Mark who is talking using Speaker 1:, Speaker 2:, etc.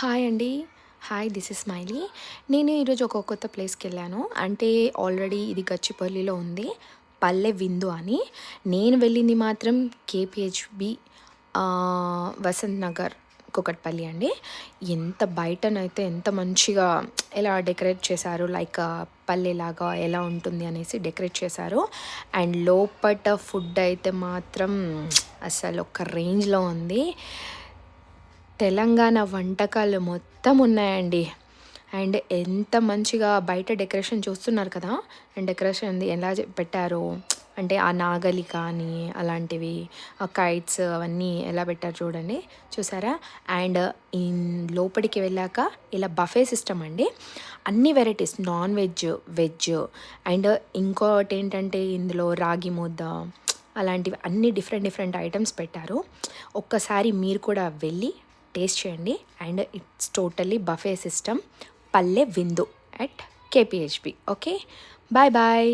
Speaker 1: Hi అండి. Hi, this is smiley. నేను ఈరోజు ఒక కొత్త ప్లేస్‌కెళ్ళాను. అంటే ఆల్రెడీ ఇది గచ్చిబౌలిలో ఉంది. పల్లె విందు అని. నేను వెళ్ళింది మాత్రం కేపీహెచ్‌బీ వసంత్ నగర్, కూకట్పల్లి అండి. బయటనైతే ఎంత మంచిగా ఎలా డెకరేట్ చేశారు, లైక్ పల్లెలాగా ఎలా ఉంటుంది అనేసి డెకరేట్ చేశారు. అండ్ లోపట ఫుడ్ అయితే మాత్రం అసలు ఒక రేంజ్‌లో ఉంది. తెలంగాణ వంటకాలు మొత్తం ఉన్నాయండి. అండ్ ఎంత మంచిగా బయట డెకరేషన్ చూస్తున్నారు కదా. అండ్ డెకరేషన్ ఎలా పెట్టారో, అంటే ఆ నాగలి కానీ అలాంటివి, ఆ కైట్స్ అవన్నీ ఎలా పెట్టారు చూడండి, చూసారా. అండ్ లోపలికి వెళ్ళాక ఇలా బఫే సిస్టమ్ అండి. అన్ని varieties, non veg, veg. And ఇంకోటి ఏంటంటే ఇందులో రాగి ముద్ద అలాంటివి అన్ని డిఫరెంట్ డిఫరెంట్ ఐటమ్స్ పెట్టారు. ఒక్కసారి మీరు కూడా వెళ్ళి టేస్ట్ చేయండి. And it's totally buffet system. Palle Vindu at KPHB. Okay, bye bye.